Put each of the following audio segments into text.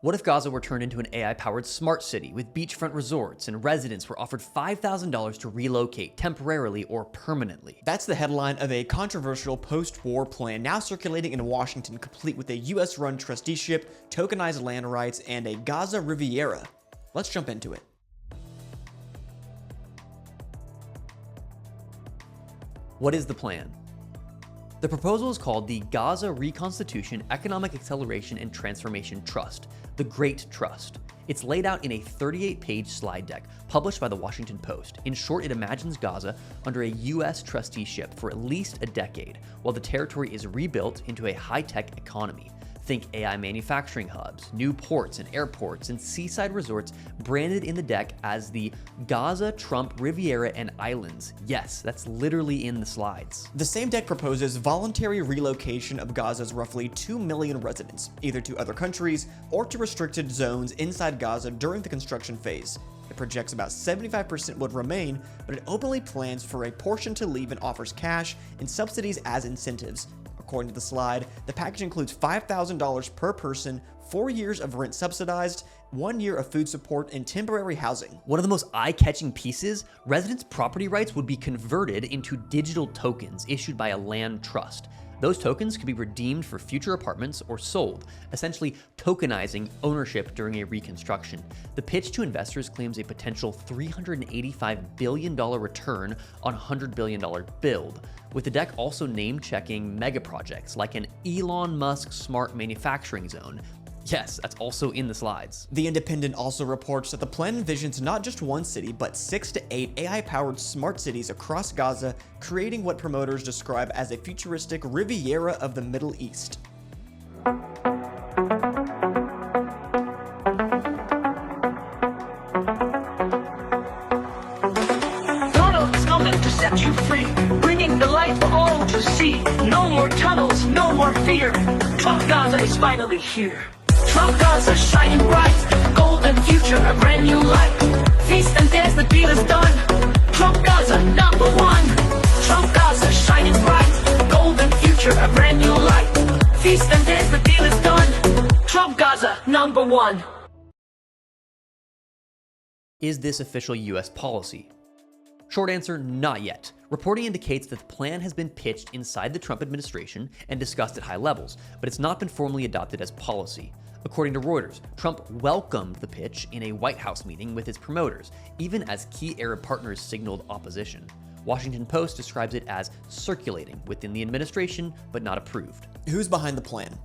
What if Gaza were turned into an AI-powered smart city with beachfront resorts and residents were offered $5,000 to relocate temporarily or permanently? That's the headline of a controversial post-war plan now circulating in Washington, complete with a US-run trusteeship, tokenized land rights, and a Gaza Riviera. Let's jump into it. What is the plan? The proposal is called the Gaza Reconstitution, Economic Acceleration and Transformation Trust, the Great Trust. It's laid out in a 38-page slide deck published by the Washington Post. In short, it imagines Gaza under a U.S. trusteeship for at least a decade, while the territory is rebuilt into a high-tech economy. Think AI manufacturing hubs, new ports and airports, and seaside resorts branded in the deck as the Gaza, Trump, Riviera, and Islands. Yes, that's literally in the slides. The same deck proposes voluntary relocation of Gaza's roughly 2 million residents, either to other countries or to restricted zones inside Gaza during the construction phase. It projects about 75% would remain, but it openly plans for a portion to leave and offers cash and subsidies as incentives. According to the slide, the package includes $5,000 per person, 4 years of rent subsidized, 1 year of food support, and temporary housing. One of the most eye-catching pieces, residents' property rights would be converted into digital tokens issued by a land trust. Those tokens could be redeemed for future apartments or sold, essentially tokenizing ownership during a reconstruction. The pitch to investors claims a potential $385 billion return on a $100 billion build, with the deck also name-checking mega projects like an Elon Musk smart manufacturing zone. Yes, that's also in the slides. The Independent also reports that the plan envisions not just one city, but 6 to 8 AI-powered smart cities across Gaza, creating what promoters describe as a futuristic Riviera of the Middle East. Tunnel is coming to set you free, bringing the light for all to see. No more tunnels, no more fear. Trump Gaza is finally here. Trump Gaza shining bright, golden future, a brand new light. Feast and dance, the deal is done. Trump Gaza #1. Trump Gaza shining bright, golden future, a brand new light. Feast and dance, the deal is done. Trump Gaza #1. Is this official US policy? Short answer, not yet. Reporting indicates that the plan has been pitched inside the Trump administration and discussed at high levels, but it's not been formally adopted as policy. According to Reuters, Trump welcomed the pitch in a White House meeting with his promoters, even as key Arab partners signaled opposition. Washington Post describes it as circulating within the administration, but not approved. Who's behind the plan?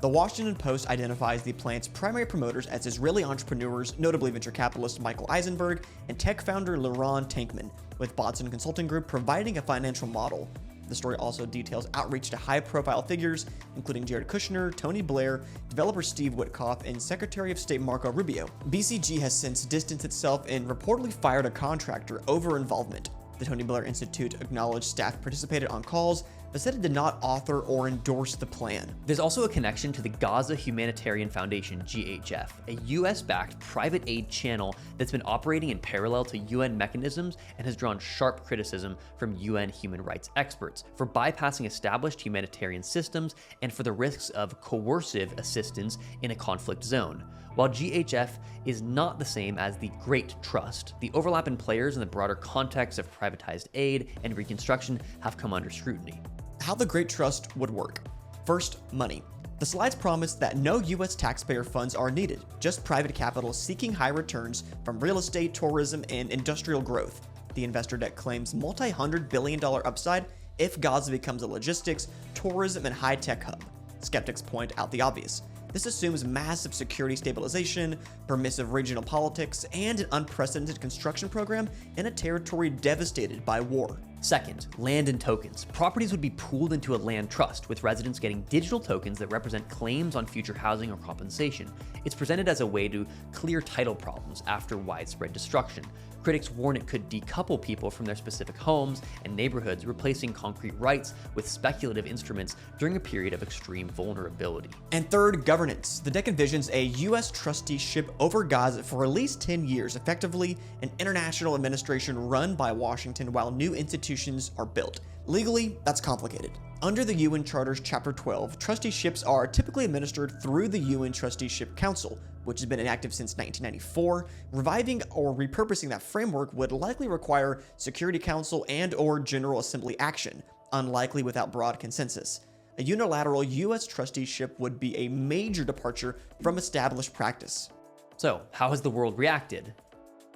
The Washington Post identifies the plan's primary promoters as Israeli entrepreneurs, notably venture capitalist Michael Eisenberg and tech founder Liron Tankman, with Boston Consulting Group providing a financial model. The story also details outreach to high-profile figures, including Jared Kushner, Tony Blair, developer Steve Witkoff, and Secretary of State Marco Rubio. BCG has since distanced itself and reportedly fired a contractor over involvement. The Tony Blair Institute acknowledged staff participated on calls, but said it did not author or endorse the plan. There's also a connection to the Gaza Humanitarian Foundation, GHF, a US-backed private aid channel that's been operating in parallel to UN mechanisms and has drawn sharp criticism from UN human rights experts for bypassing established humanitarian systems and for the risks of coercive assistance in a conflict zone. While GHF is not the same as the Great Trust, the overlap in players in the broader context of privatized aid and reconstruction have come under scrutiny. How the Great Trust would work. First, money. The slides promise that no US taxpayer funds are needed, just private capital seeking high returns from real estate, tourism, and industrial growth. The investor deck claims multi-$100 billion upside if Gaza becomes a logistics, tourism, and high-tech hub. Skeptics point out the obvious. This assumes massive security stabilization, permissive regional politics, and an unprecedented construction program in a territory devastated by war. Second, land and tokens. Properties would be pooled into a land trust, with residents getting digital tokens that represent claims on future housing or compensation. It's presented as a way to clear title problems after widespread destruction. Critics warn it could decouple people from their specific homes and neighborhoods, replacing concrete rights with speculative instruments during a period of extreme vulnerability. And third, governance. The deck envisions a US trusteeship over Gaza for at least 10 years, effectively an international administration run by Washington while new institutions are built. Legally, that's complicated. Under the UN Charter's Chapter 12, trusteeships are typically administered through the UN Trusteeship Council, which has been inactive since 1994. Reviving or repurposing that framework would likely require Security Council and/or General Assembly action, unlikely without broad consensus. A unilateral U.S. trusteeship would be a major departure from established practice. So, how has the world reacted?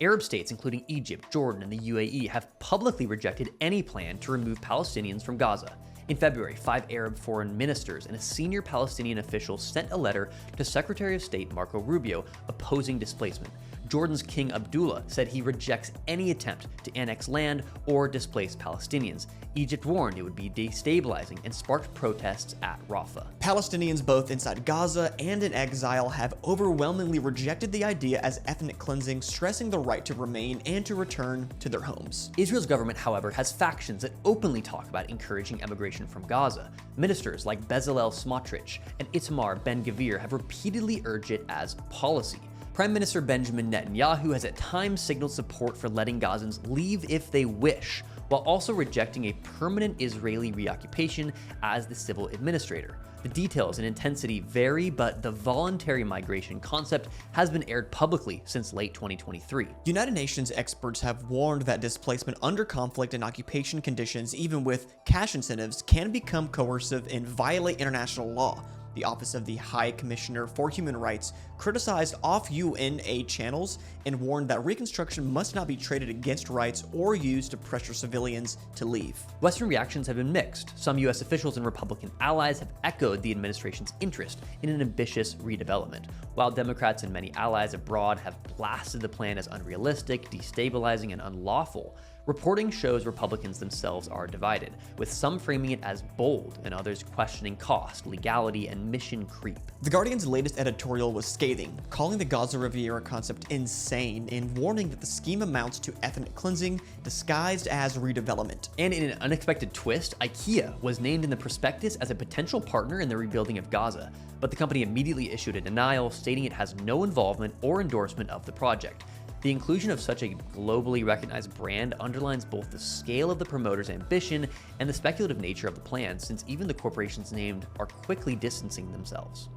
Arab states, including Egypt, Jordan, and the UAE, have publicly rejected any plan to remove Palestinians from Gaza. In February, 5 Arab foreign ministers and a senior Palestinian official sent a letter to Secretary of State Marco Rubio opposing displacement. Jordan's King Abdullah said he rejects any attempt to annex land or displace Palestinians. Egypt warned it would be destabilizing and sparked protests at Rafah. Palestinians both inside Gaza and in exile have overwhelmingly rejected the idea as ethnic cleansing, stressing the right to remain and to return to their homes. Israel's government, however, has factions that openly talk about encouraging emigration from Gaza. Ministers like Bezalel Smotrich and Itamar Ben-Gvir have repeatedly urged it as policy. Prime Minister Benjamin Netanyahu has at times signaled support for letting Gazans leave if they wish, while also rejecting a permanent Israeli reoccupation as the civil administrator. The details and intensity vary, but the voluntary migration concept has been aired publicly since late 2023. United Nations experts have warned that displacement under conflict and occupation conditions, even with cash incentives, can become coercive and violate international law. The Office of the High Commissioner for Human Rights criticized off-UN channels and warned that reconstruction must not be traded against rights or used to pressure civilians to leave. Western reactions have been mixed. Some U.S. officials and Republican allies have echoed the administration's interest in an ambitious redevelopment, while Democrats and many allies abroad have blasted the plan as unrealistic, destabilizing, and unlawful. Reporting shows Republicans themselves are divided, with some framing it as bold and others questioning cost, legality, and mission creep. The Guardian's latest editorial was scathing, calling the Gaza Riviera concept insane and warning that the scheme amounts to ethnic cleansing disguised as redevelopment. And in an unexpected twist, IKEA was named in the prospectus as a potential partner in the rebuilding of Gaza, but the company immediately issued a denial, stating it has no involvement or endorsement of the project. The inclusion of such a globally recognized brand underlines both the scale of the promoter's ambition and the speculative nature of the plan, since even the corporations named are quickly distancing themselves.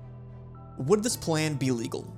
Would this plan be legal?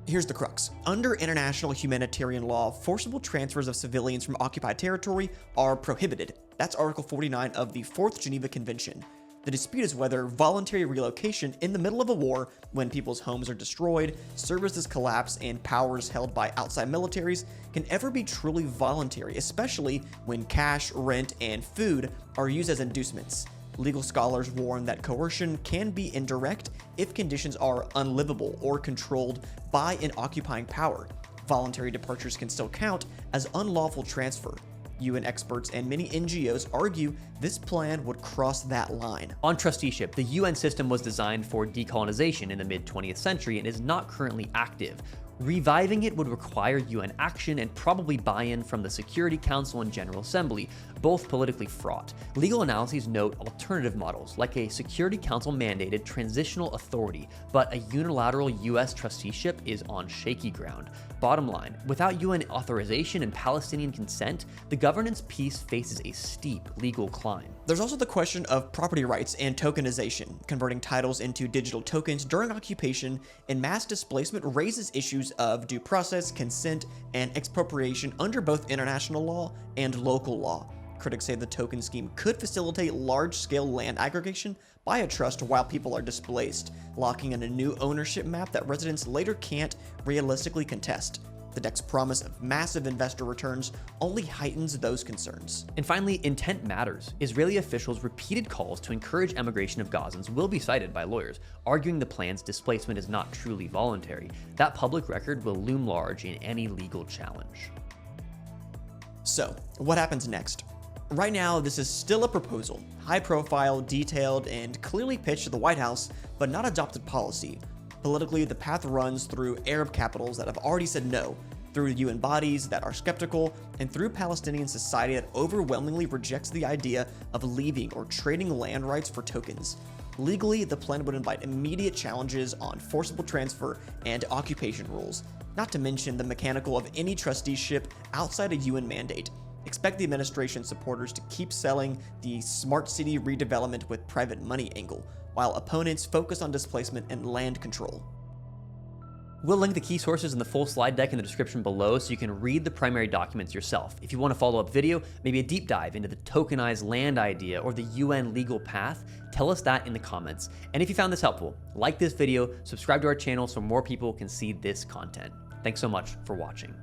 Here's the crux. Under international humanitarian law, forcible transfers of civilians from occupied territory are prohibited. That's Article 49 of the 4th Geneva Convention. The dispute is whether voluntary relocation in the middle of a war, when people's homes are destroyed, services collapse, and powers held by outside militaries can ever be truly voluntary, especially when cash, rent, and food are used as inducements. Legal scholars warn that coercion can be indirect if conditions are unlivable or controlled by an occupying power. Voluntary departures can still count as unlawful transfer. UN experts and many NGOs argue this plan would cross that line. On trusteeship, the UN system was designed for decolonization in the mid-20th century and is not currently active. Reviving it would require UN action and probably buy-in from the Security Council and General Assembly, both politically fraught. Legal analyses note alternative models, like a Security Council mandated transitional authority, but a unilateral US trusteeship is on shaky ground. Bottom line, without UN authorization and Palestinian consent, the governance piece faces a steep legal climb. There's also the question of property rights and tokenization. Converting titles into digital tokens during occupation and mass displacement raises issues of due process, consent, and expropriation under both international law and local law. Critics say the token scheme could facilitate large-scale land aggregation by a trust while people are displaced, locking in a new ownership map that residents later can't realistically contest. The deck's promise of massive investor returns only heightens those concerns. And finally, intent matters. Israeli officials' repeated calls to encourage emigration of Gazans will be cited by lawyers, arguing the plan's displacement is not truly voluntary. That public record will loom large in any legal challenge. So, what happens next? Right now, this is still a proposal, high profile, detailed, and clearly pitched to the White House, but not adopted policy. Politically, the path runs through Arab capitals that have already said no, through UN bodies that are skeptical, and through Palestinian society that overwhelmingly rejects the idea of leaving or trading land rights for tokens. Legally, the plan would invite immediate challenges on forcible transfer and occupation rules, not to mention the mechanical of any trusteeship outside a UN mandate. Expect the administration supporters to keep selling the smart city redevelopment with private money angle, while opponents focus on displacement and land control. We'll link the key sources in the full slide deck in the description below so you can read the primary documents yourself. If you want a follow-up video, maybe a deep dive into the tokenized land idea or the UN legal path, tell us that in the comments. And if you found this helpful, like this video, subscribe to our channel so more people can see this content. Thanks so much for watching.